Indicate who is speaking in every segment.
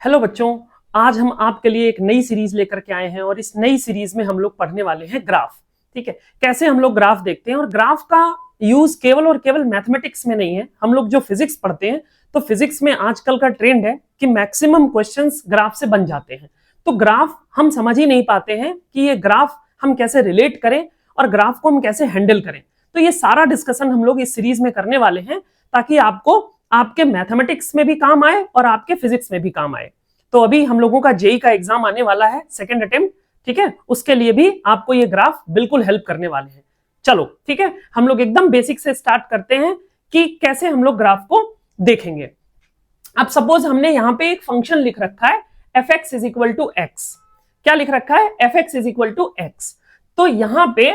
Speaker 1: Hello बच्चों, आज हम आपके लिए एक नई सीरीज लेकर के आए हैं और इस नई सीरीज में हम लोग पढ़ने वाले हैं ग्राफ। ठीक है, कैसे हम लोग ग्राफ देखते हैं। और ग्राफ का यूज केवल और केवल मैथमेटिक्स में नहीं है। हम लोग जो फिजिक्स पढ़ते हैं तो फिजिक्स में आजकल का ट्रेंड है कि मैक्सिमम क्वेश्चंस ग्राफ से बन जाते हैं। तो ग्राफ हम समझ ही नहीं पाते हैं कि ये ग्राफ हम कैसे रिलेट करें और ग्राफ को हम कैसे हैंडल करें। तो ये सारा डिस्कशन हम लोग इस सीरीज में करने वाले हैं ताकि आपको आपके मैथमेटिक्स में भी काम आए और आपके फिजिक्स में भी काम आए। तो अभी हम लोगों का जेई का एग्जाम आने वाला है, सेकंड अटेम्प्ट। ठीक है, उसके लिए भी आपको ये ग्राफ बिल्कुल हेल्प करने वाले हैं। चलो ठीक है, हम लोग एकदम बेसिक से स्टार्ट करते हैं कि कैसे हम लोग ग्राफ को देखेंगे। अब सपोज हमने यहां पे एक फंक्शन लिख रखा है fx is equal to x. क्या लिख रखा है? fx is equal to x. तो यहां पे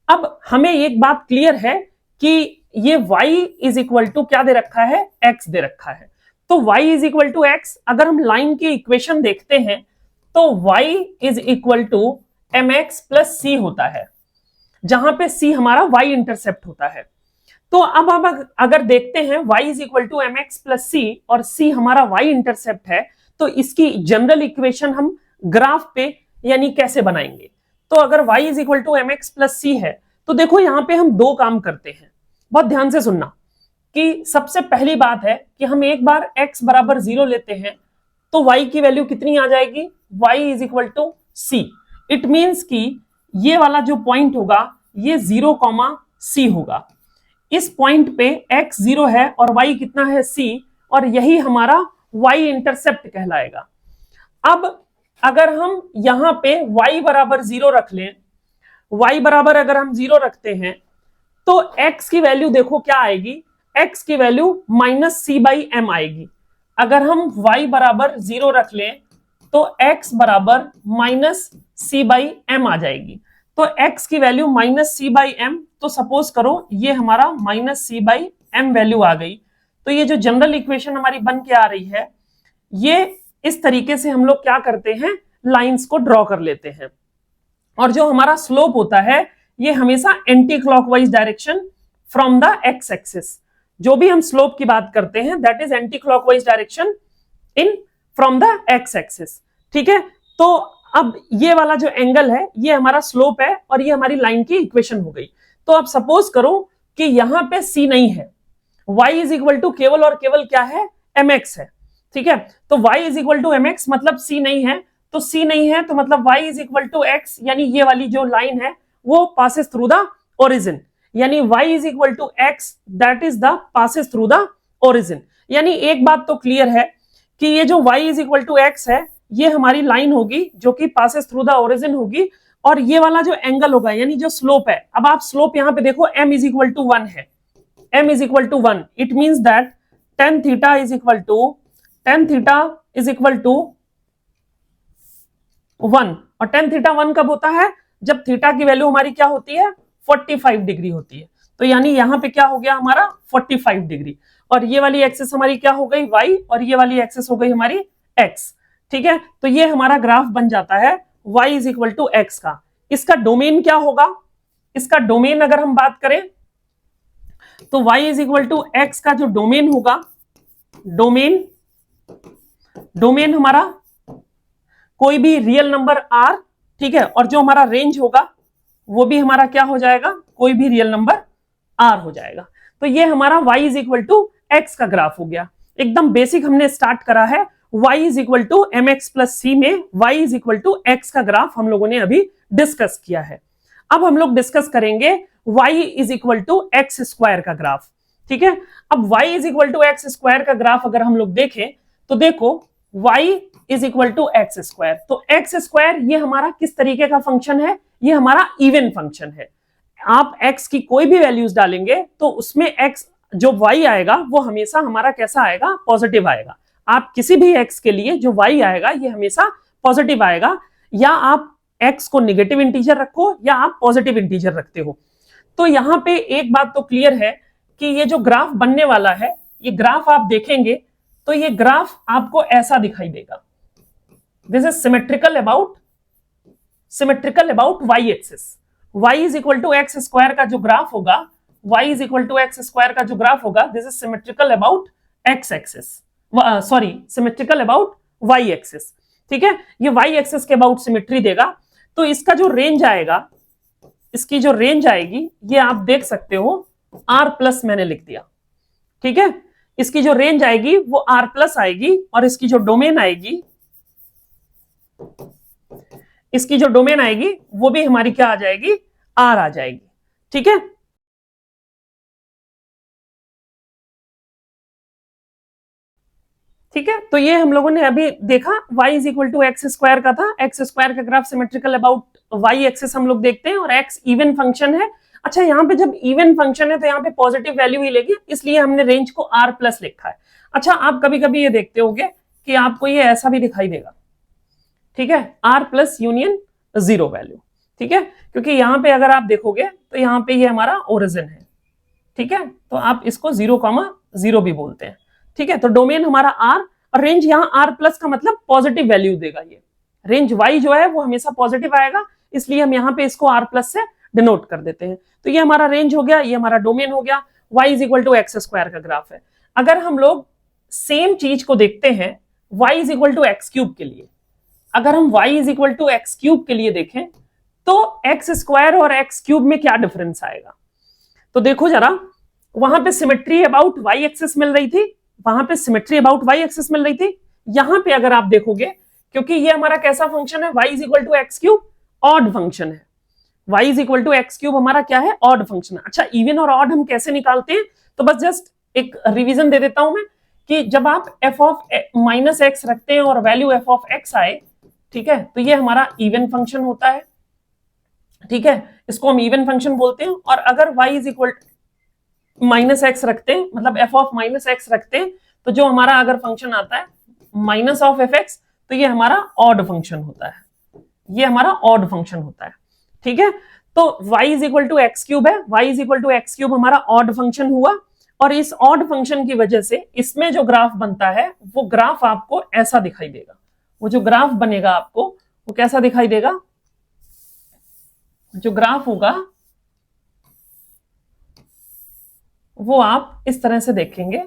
Speaker 1: अब हमें एक बात क्लियर है कि ये y इज इक्वल टू क्या दे रखा है? x दे रखा है। तो y is equal to x, अगर हम लाइन की इक्वेशन देखते हैं तो y is equal to mx plus c होता है, जहां पे c हमारा y इंटरसेप्ट होता है। तो अब अगर देखते हैं y is equal to mx plus c और c हमारा y इंटरसेप्ट है, तो इसकी जनरल इक्वेशन हम ग्राफ पे यानी कैसे बनाएंगे। तो अगर y is equal to mx plus c है तो देखो यहां पे हम दो काम करते हैं, बहुत ध्यान से सुनना। कि सबसे पहली बात है कि हम एक बार x बराबर 0 लेते हैं तो y की वैल्यू कितनी आ जाएगी? y is equal to c। It means कि ये वाला जो पॉइंट होगा ये 0, c होगा। इस पॉइंट पे x 0 है और y कितना है? c, और यही हमारा y इंटरसेप्ट कहलाएगा। अब अगर हम यहां पे y बराबर 0 रख लें, y बराबर अगर हम 0 रखते हैं तो x की वैल्यू देखो क्या आएगी? x की value minus c by m आएगी। अगर हम y बराबर 0 रख लें तो x बराबर माइनस सी बाई एम आ जाएगी। तो x की value minus c by m, तो सपोज करो ये हमारा minus c by m value आ गई। तो ये जो जनरल इक्वेशन हमारी बन के आ रही है, ये इस तरीके से हम लोग क्या करते हैं? लाइंस को ड्रॉ कर लेते हैं। और जो हमारा स्लोप होता है ये हमेशा anti clockwise direction from the x axis. जो भी हम स्लोप की बात करते हैं that is anti clockwise direction in from the x axis. ठीक है, तो अब ये वाला जो एंगल है ये हमारा स्लोप है और ये हमारी लाइन की इक्वेशन हो गई। तो अब सपोज करो कि यहां पे c नहीं है, y इज इक्वल टू केवल और केवल क्या है? mx है। ठीक है, तो y is equal to mx मतलब c नहीं है, तो c नहीं है तो मतलब y is equal to x, यानी ये वाली जो लाइन है वो पासेस थ्रू द ओरिजिन, यानी y is equal to x that is the passes through the origin. यानी एक बात तो क्लियर है कि ये जो y is equal to x है ये हमारी लाइन होगी जो कि पासेस थ्रू द ओरिजिन होगी, और ये वाला जो एंगल होगा यानी जो स्लोप है, अब आप स्लोप यहां पे देखो m इज इक्वल टू 1 है, m is equal to 1, it means that tan theta is equal to 1। और tan थीटा 1 कब होता है? जब थीटा की वैल्यू हमारी क्या होती है? 45 डिग्री होती है। तो यानी यहां पे क्या हो गया हमारा? 45 डिग्री। और ये वाली एक्सिस हमारी क्या हो गई? y, और ये वाली एक्सिस हो गई हमारी x। ठीक है, तो ये हमारा ग्राफ बन जाता है y is equal to x का। इसका डोमेन क्या होगा? इसका डोमेन अगर हम बात करें तो y is equal to x का जो डोमेन होगा, डोमेन हमारा कोई भी रियल नंबर r, ठीक है, और जो हमारा रेंज होगा वो भी हमारा क्या हो जाएगा? कोई भी रियल नंबर r हो जाएगा। तो ये हमारा y is equal to x का ग्राफ हो गया। एकदम बेसिक हमने स्टार्ट करा है y is equal to m x plus c में y is equal to x का ग्राफ हम लोगों ने अभी डिस्कस किया है। अब हम लोग डिस्कस करेंगे y is equal to x square का ग्राफ। ठीक है, अब y is equal to x square का ग्राफ अगर हम लोग देखें तो देखो y is equal to x square. तो एक्स स्क्वायर ये हमारा किस तरीके का फंक्शन है? ये हमारा इवन फंक्शन है। आप x की कोई भी वैल्यूज डालेंगे तो उसमें x जो y आएगा वो हमेशा हमारा कैसा आएगा? पॉजिटिव आएगा। आप किसी भी x के लिए जो y आएगा ये हमेशा पॉजिटिव आएगा, या आप x को नेगेटिव इंटीजर रखो या आप पॉजिटिव इंटीजर रखते हो। तो यहां पे एक बात तो क्लियर है कि ये जो ग्राफ बनने वाला है, ये ग्राफ आप देखेंगे तो ये ग्राफ आपको ऐसा दिखाई देगा। This is symmetrical about y axis. y is equal to x square का जो ग्राफ होगा, y is equal to x square का जो ग्राफ होगा, this is symmetrical about x axis, sorry symmetrical about y axis, ठीक है, ये y axis के अबाउट सिमेट्री देगा। तो इसका जो रेंज आएगा, इसकी जो रेंज आएगी ये आप देख सकते हो आर प्लस मैंने लिख दिया, ठीक है। इसकी जो रेंज आएगी वो आर प्लस आएगी और इसकी जो डोमेन आएगी, इसकी जो डोमेन आएगी वो भी हमारी क्या आ जाएगी, आर आ जाएगी, ठीक है। ठीक है, तो ये हम लोगों ने अभी देखा y is equal to x square का था, एक्स स्क्वायर का graph symmetrical about y axis हम लोग देखते हैं और x इवन फंक्शन है। अच्छा, यहाँ पे जब इवन फंक्शन है तो यहाँ पे पॉजिटिव वैल्यू ही लेगी, इसलिए हमने रेंज को r प्लस लिखा है। अच्छा, आप कभी कभी ये देखते होगे कि आपको ये ऐसा भी दिखाई देगा, ठीक है, r plus union zero value, ठीक है, क्योंकि यहाँ पे अगर आप देखोगे तो यहाँ पे ये हमारा ओरिजिन है, ठीक है, तो आप इसको 0,0 भी बोलते हैं, ठीक है। तो डोमेन हमारा आर और रेंज यहाँ आर प्लस का मतलब पॉजिटिव वैल्यू देगा। ये रेंज वाई जो है वो हमेशा पॉजिटिव आएगा, इसलिए हम यहाँ पे इसको आर प्लस से डिनोट कर देते हैं। तो ये हमारा रेंज हो गया, ये हमारा डोमेन हो गया। Y is equal to x square का ग्राफ है। अगर हम लोग सेम चीज को देखते हैं y is equal to x cube के लिए, अगर हम y is equal to x cube के लिए देखें तो एक्स स्क्वायर और एक्स क्यूब में क्या डिफरेंस आएगा। तो देखो जरा, वहां पे सिमेट्री अबाउट वाई एक्सिस मिल रही थी, वहां पे सिमेट्री अबाउट वाई एक्सिस मिल रही थी। यहां पे अगर आप देखोगे, क्योंकि ये हमारा कैसा फंक्शन है, y is equal to x cube, odd function है। y is equal to x cube हमारा क्या है, ऑड फंक्शन है। अच्छा, इवन और ऑड हम कैसे निकालते हैं, तो बस जस्ट एक रिवीजन दे देता हूं मैं कि जब आप f ऑफ माइनस एक्स रखते हैं और वैल्यू f ऑफ x आए, ठीक है, तो ये हमारा इवन फंक्शन होता है, ठीक है, इसको हम इवन फंक्शन बोलते हैं। और अगर y is equal minus x रखते हैं, मतलब f ऑफ माइनस एक्स रखते हैं, तो जो हमारा अगर फंक्शन आता है माइनस ऑफ एफ एक्स, तो ये हमारा ऑड फंक्शन होता है, ये हमारा ऑड फंक्शन होता है, ठीक है। तो y is equal to x cube है, y is equal to x cube हमारा ऑड फंक्शन हुआ। और इस ऑड फंक्शन की वजह से इसमें जो ग्राफ बनता है वो ग्राफ आपको ऐसा दिखाई देगा। वो जो ग्राफ बनेगा आपको वो कैसा दिखाई देगा, जो ग्राफ होगा वो आप इस तरह से देखेंगे,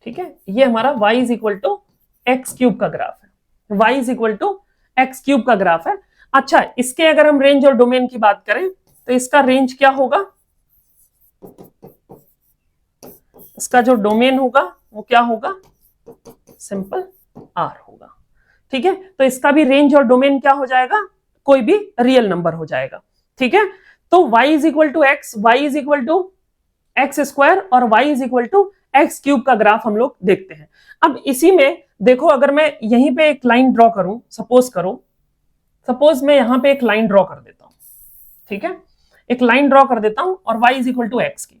Speaker 1: ठीक है। ये हमारा y is equal to x cube का ग्राफ है, y is equal to x cube का ग्राफ है। अच्छा, इसके अगर हम रेंज और डोमेन की बात करें तो इसका रेंज क्या होगा, इसका जो डोमेन होगा वो क्या होगा, सिंपल r होगा, ठीक है। तो इसका भी रेंज और डोमेन क्या हो जाएगा, कोई भी रियल नंबर हो जाएगा, ठीक है। तो y is equal to x, y is equal to x square और y is equal to x cube का ग्राफ हम लोग देखते हैं। अब इसी में देखो, अगर मैं यहीं पे एक लाइन ड्रॉ करूं, सपोज मैं यहां पे एक लाइन ड्रॉ कर देता हूं, ठीक है, एक लाइन ड्रॉ कर देता हूं और y is equal to x की,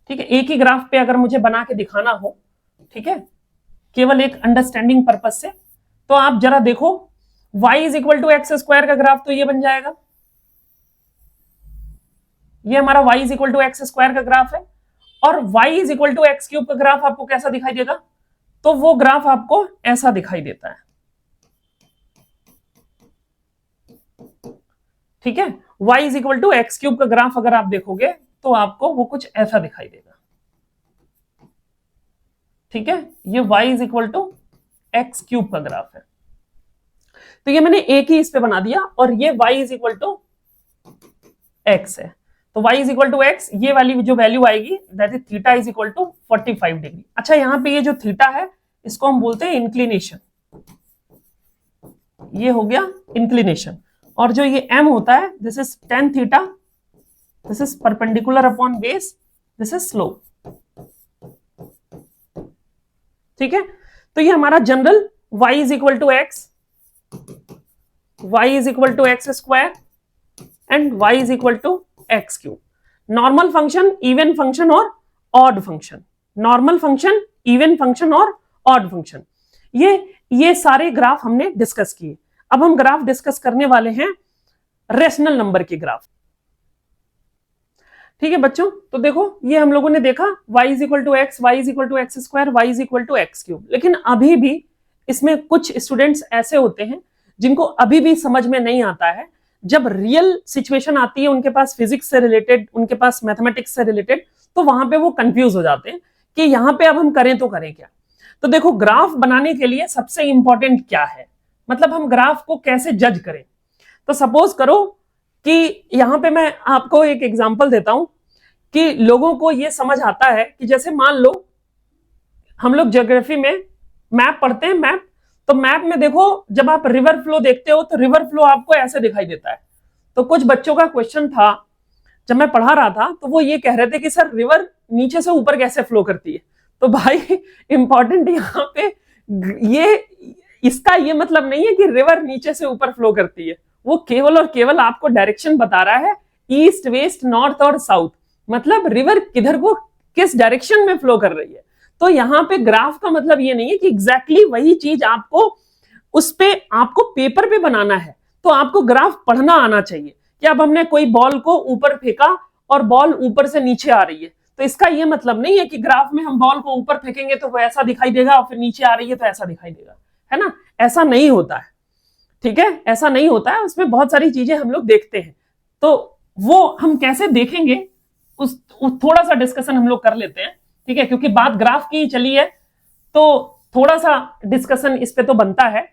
Speaker 1: ठीक है। एक ही ग्राफ पे अगर मुझे बना के दिखाना हो, ठीक है, केवल एक अंडरस्टैंडिंग पर्पस से, तो आप जरा देखो y is equal to x square का ग्राफ तो ये बन जाएगा, ये हमारा y is equal to x square का ग्राफ है। और y is equal to x cube का ग्राफ आपको कैसा दिखाई देगा, तो वो ग्राफ आपको ऐसा दिखाई देता है, ठीक है। y is equal to x cube का ग्राफ अगर आप देखोगे तो आपको वो कुछ ऐसा दिखाई देगा, ठीक है। ये y is equal to x cube का ग्राफ है। तो ये मैंने एक ही इस पे बना दिया और ये y is equal to x है। तो y is equal to x, ये वाली जो वैल्यू आएगी that is theta is equal to 45 degree. अच्छा, यहाँ पे ये जो थीटा है इसको हम बोलते हैं इंक्लिनेशन, ये हो गया इंक्लिनेशन। और जो ये m होता है this is tan theta, this is perpendicular upon base, this is slope, ठीक है। तो ये हमारा general y is equal to x, y is equal to x square and y is equal to x cube. Normal function, even function और odd function, normal function, even function और odd function, ये सारे graph हमने discuss किए। अब हम graph discuss करने वाले हैं रेशनल नंबर के ग्राफ, ठीक है बच्चों। तो देखो, ये हम लोगों ने देखा y is equal to x, y is equal to x square, y is equal to x cube. लेकिन अभी भी इसमें कुछ स्टूडेंट्स ऐसे होते हैं जिनको अभी भी समझ में नहीं आता है। जब रियल सिचुएशन आती है उनके पास फिजिक्स से रिलेटेड, उनके पास मैथमेटिक्स से रिलेटेड, तो वहां पे वो कंफ्यूज हो जाते हैं कि यहाँ पे अब हम करें तो करें क्या। तो देखो ग्राफ बनाने के लिए सबसे इंपॉर्टेंट क्या है, मतलब हम ग्राफ को कैसे जज करें। तो सपोज करो कि यहां पे मैं आपको एक एग्जांपल देता हूं कि लोगों को यह समझ आता है कि जैसे मान लो हम लोग ज्योग्राफी में मैप पढ़ते हैं, मैप, तो मैप में देखो जब आप रिवर फ्लो देखते हो तो रिवर फ्लो आपको ऐसे दिखाई देता है। तो कुछ बच्चों का क्वेश्चन था जब मैं पढ़ा रहा था, तो वो ये कह रहे थे कि सर रिवर नीचे से ऊपर कैसे फ्लो करती है। तो भाई इंपॉर्टेंट यहाँ पे ये इसका ये मतलब नहीं है कि रिवर नीचे से ऊपर फ्लो करती है, वो केवल और केवल आपको डायरेक्शन बता रहा है, ईस्ट वेस्ट नॉर्थ और साउथ, मतलब रिवर किधर को किस डायरेक्शन में फ्लो कर रही है। तो यहाँ पे ग्राफ का मतलब ये नहीं है कि एग्जैक्टली वही चीज आपको उस पे आपको पेपर पे बनाना है। तो आपको ग्राफ पढ़ना आना चाहिए कि अब हमने कोई बॉल को ऊपर फेंका और बॉल ऊपर से नीचे आ रही है, तो इसका यह मतलब नहीं है कि ग्राफ में हम बॉल को ऊपर फेंकेंगे तो वो ऐसा दिखाई देगा और फिर नीचे आ रही है तो ऐसा दिखाई देगा, है ना। ऐसा नहीं होता है, ठीक है, ऐसा नहीं होता है। उसमें बहुत सारी चीजें हम लोग देखते हैं, तो वो हम कैसे देखेंगे उस थोड़ा सा डिस्कशन हम लोग कर लेते हैं, ठीक है, क्योंकि बात ग्राफ की चली है तो थोड़ा सा डिस्कशन इस पे तो बनता है।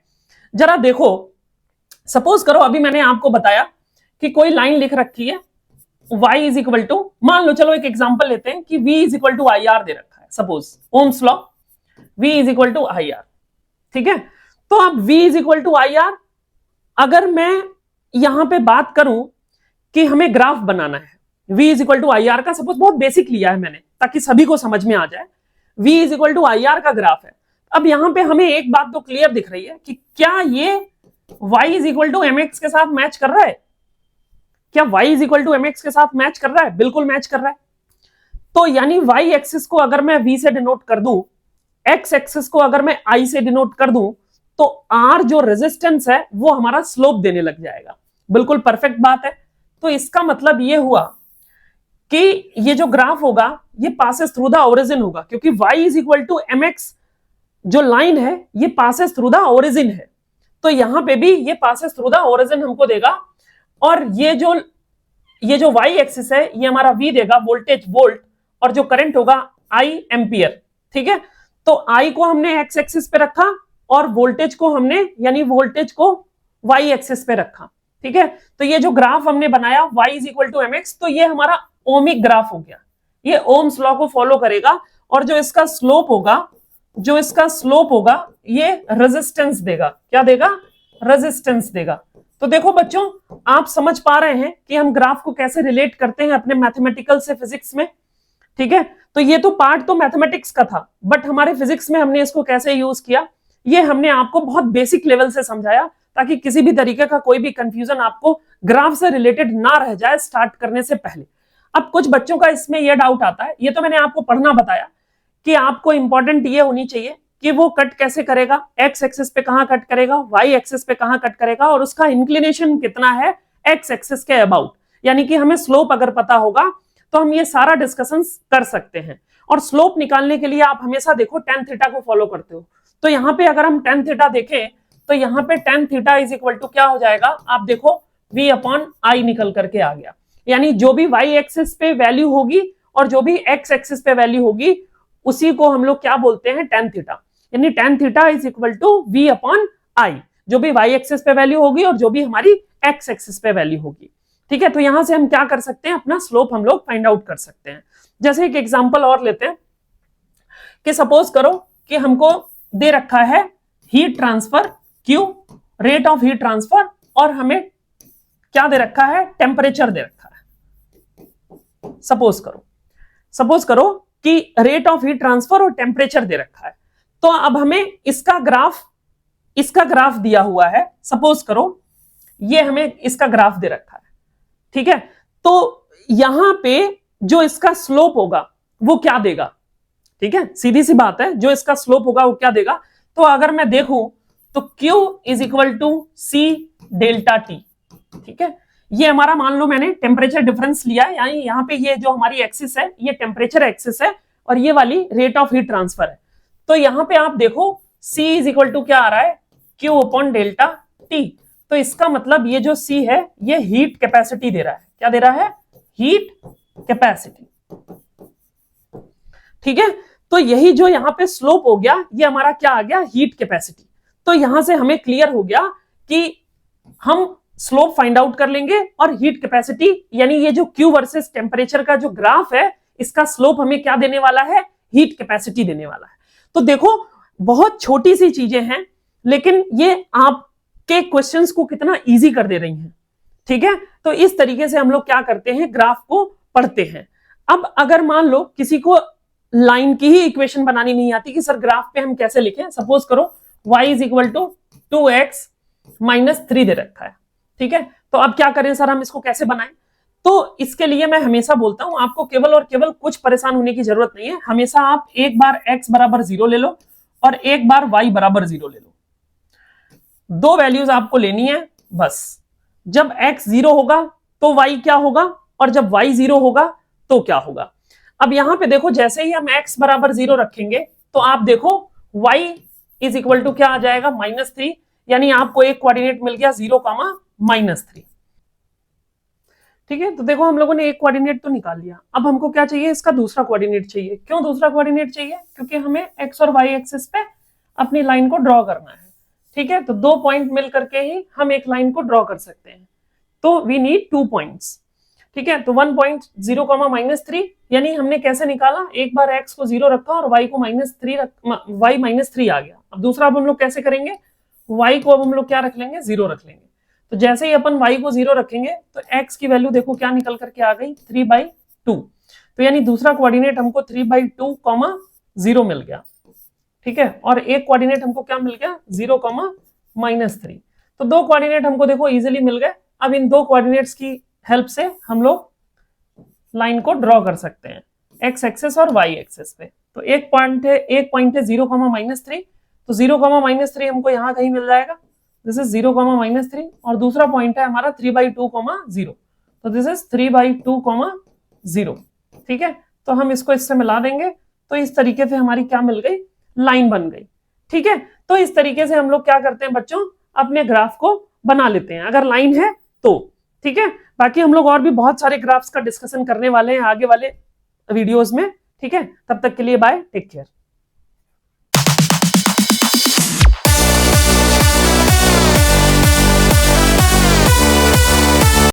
Speaker 1: जरा देखो, सपोज करो अभी मैंने आपको बताया कि कोई लाइन लिख रखी है y इज इक्वल टू, मान लो चलो एक एग्जांपल लेते हैं कि v is equal to I R दे रखा है, suppose Ohm's law v is equal to I R, ठीक है। तो अब v is equal to I R, अगर मैं यहां पे बात करूं कि हमें ग्राफ बनाना है v is equal to I R का, सपोज बहुत बेसिक लिया है मैंने ताकि सभी को समझ में आ जाए, v is equal to I R का ग्राफ है। अब यहां पे हमें एक बात तो क्लियर दिख रही है कि क्या ये y is equal to mx के साथ मैच कर रहा है, क्या y is equal to mx के साथ मैच कर रहा है, बिल्कुल मैच कर रहा है। तो यानी y एक्सिस को अगर मैं v से डिनोट कर दूं, x एक्सिस को अगर मैं i से डिनोट कर दूं, तो r जो रेजिस्टेंस है वो हमारा स्लोप देने लग जाएगा। बिल्कुल परफेक्ट बात है। तो इसका मतलब ये हुआ कि ये जो ग्राफ होगा ये पासेस थ्रू द ओरिजिन होगा, क्योंकि y is equal to mx जो लाइन है ये पासेस थ्रू द ओरिजिन है, तो यहां पे भी ये पासेस थ्रू द ओरिजिन हमको देगा। और ये जो y एक्सिस है ये हमारा v देगा, वोल्टेज वोल्ट, और जो करंट होगा I एम्पियर, ठीक है। तो I को हमने x एक्सिस पे रखा और वोल्टेज को हमने यानी वोल्टेज को y एक्सिस पे रखा, ठीक है। तो ये जो ग्राफ हमने बनाया y is equal to mx, तो ये हमारा ओमिक ग्राफ हो गया, ये ओम्स लॉ को फॉलो करेगा। और जो इसका स्लोप होगा ये रेजिस्टेंस देगा, क्या देगा, रेजिस्टेंस देगा। तो देखो बच्चों आप समझ पा रहे हैं कि हम ग्राफ को कैसे रिलेट करते हैं अपने मैथमेटिकल से फिजिक्स में, ठीक है। तो ये तो पार्ट तो मैथमेटिक्स का था, बट हमारे फिजिक्स में हमने इसको कैसे यूज किया ये हमने आपको बहुत बेसिक लेवल से समझाया, ताकि किसी भी तरीके का कोई भी कंफ्यूजन आपको ग्राफ से रिलेटेड ना रह जाए स्टार्ट करने से पहले। अब कुछ बच्चों का इसमें यह डाउट आता है, ये तो मैंने आपको पढ़ना बताया कि आपको इंपॉर्टेंट ये होनी चाहिए कि वो कट कैसे करेगा, एक्स एक्सिस पे कहां कट करेगा, वाई एक्सिस पे कहां कट करेगा, और उसका इंक्लिनेशन कितना है एक्स एक्सिस के अबाउट। यानी कि हमें स्लोप अगर पता होगा तो हम ये सारा डिस्कशन कर सकते हैं। और स्लोप निकालने के लिए आप हमेशा देखो टेन थीटा को फॉलो करते हो, तो यहां पे अगर हम टेन थीटा देखें तो यहां पे tan theta is equal to क्या हो जाएगा, आप देखो v अपॉन आई निकल करके आ गया। यानी जो भी y एक्सिस पे वैल्यू होगी और जो भी x एक्सिस पे वैल्यू होगी उसी को हम लोग क्या बोलते हैं, टेन थीटा। यानी tan theta is equal to v upon I, जो भी y एक्सिस पे वैल्यू होगी और जो भी हमारी x एक्सिस पे वैल्यू होगी, ठीक है। तो यहां से हम क्या कर सकते हैं, अपना स्लोप हम लोग फाइंड आउट कर सकते हैं। जैसे एक एग्जांपल और लेते हैं कि सपोज करो कि हमको दे रखा है heat transfer Q, rate of heat transfer, और हमें क्या दे रखा है, टेम्परेचर दे रखा है। सपोज करो कि रेट ऑफ हीट ट्रांसफर और टेम्परेचर दे रखा है। तो अब हमें इसका ग्राफ दिया हुआ है, सपोज करो ये हमें इसका ग्राफ दे रखा है, ठीक है। तो यहां पे जो इसका स्लोप होगा वो क्या देगा, ठीक है, सीधी सी बात है, जो इसका स्लोप होगा वो क्या देगा। तो अगर मैं देखूं तो Q is equal to C delta T, ठीक है। ये हमारा मान लो मैंने टेम्परेचर डिफरेंस लिया है, यानी यहाँ पे ये जो हमारी एक्सिस है ये टेम्परेचर एक्सिस है और ये वाली रेट ऑफ हीट ट्रांसफर है। तो यहाँ पे आप देखो C इज इक्वल टू क्या आ रहा है, Q अपॉन डेल्टा T। तो इसका मतलब ये जो C है ये हीट कैपेसिटी दे रहा है, क्या दे रहा है, हीट कैपेसिटी, ठीक है। तो यही जो यहाँ पे स्लोप हो गया, ये हमारा क्या आ गया, हीट कैपेसिटी। तो यहां से हमें क्लियर हो गया कि हम स्लोप फाइंड आउट कर लेंगे और हीट कैपेसिटी, यानी ये जो Q वर्सेस टेम्परेचर का जो ग्राफ है, इसका स्लोप हमें क्या देने वाला है, हीट कैपेसिटी देने वाला है। तो देखो बहुत छोटी सी चीजें हैं, लेकिन ये आपके क्वेश्चंस को कितना इजी कर दे रही हैं। ठीक है, तो इस तरीके से हम लोग क्या करते हैं, ग्राफ को पढ़ते हैं। अब अगर मान लो किसी को लाइन की ही इक्वेशन बनानी नहीं आती कि सर ग्राफ पे हम कैसे लिखें, सपोज करो y is equal to 2x minus 3 दे रखा है। ठीक है, तो अब क्या करें सर, हम इसको कैसे बनाएं? तो इसके लिए मैं हमेशा बोलता हूं, आपको केवल और केवल कुछ परेशान होने की जरूरत नहीं है। हमेशा आप एक बार x बराबर 0 ले लो और एक बार y बराबर 0 ले लो, दो वैल्यूज आपको लेनी है बस। जब x 0 होगा तो y क्या होगा, और जब y 0 होगा तो क्या होगा। अब यहां पे देखो, जैसे ही हम x बराबर 0 रखेंगे तो आप देखो y इज इक्वल टू क्या आ जाएगा, -3, यानी आपको एक कोऑर्डिनेट मिल गया 0, -3। ठीक है, तो देखो हम लोगों ने एक कोऑर्डिनेट तो निकाल लिया। अब हमको क्या चाहिए, इसका दूसरा कोऑर्डिनेट चाहिए। क्यों दूसरा कोऑर्डिनेट चाहिए, क्योंकि हमें x और y एक्सिस पे अपनी लाइन को ड्रॉ करना है। ठीक है, तो दो पॉइंट मिल करके ही हम एक लाइन को ड्रॉ कर सकते हैं, तो वी नीड 2 पॉइंट्स। ठीक है, तो 1 पॉइंट 0, -3, यानी हमने कैसे निकाला, एक बार x को 0 रखा और y को y -3 आ गया। अब दूसरा अब हम लोग कैसे करेंगे, y को अब हम लोग क्या रख लेंगे, 0 रख लेंगे। तो जैसे ही अपन y को 0 रखेंगे तो x की वैल्यू देखो क्या निकल करके आ गई, 3/2। तो यानी दूसरा कोऑर्डिनेट हमको 3/2, 0 मिल गया। ठीक है, और एक कोऑर्डिनेट हमको क्या मिल गया, 0, -3। तो दो कोऑर्डिनेट हमको देखो इजीली मिल गए। अब इन दो कोऑर्डिनेट्स की हेल्प से हम लोग लाइन को ड्रॉ कर सकते हैं x एक्सिस और y एक्सिस पे। तो एक पॉइंट है 0, -3, तो 0, -3 हमको यहाँ कहीं मिल जाएगा, दिस इज 0, -3, और दूसरा पॉइंट है हमारा 3/2, 0, तो दिस इज 3/2, 0। ठीक है, तो हम इसको इससे मिला देंगे, तो इस तरीके से हमारी क्या मिल गई, लाइन बन गई। ठीक है, तो इस तरीके से हम लोग क्या करते हैं बच्चों, अपने ग्राफ को बना लेते हैं अगर लाइन है तो। ठीक है, बाकी हम लोग और भी बहुत सारे ग्राफ्स का डिस्कशन करने वाले हैं आगे वाले वीडियोस में। ठीक है, तब तक के लिए बाय, टेक केयर।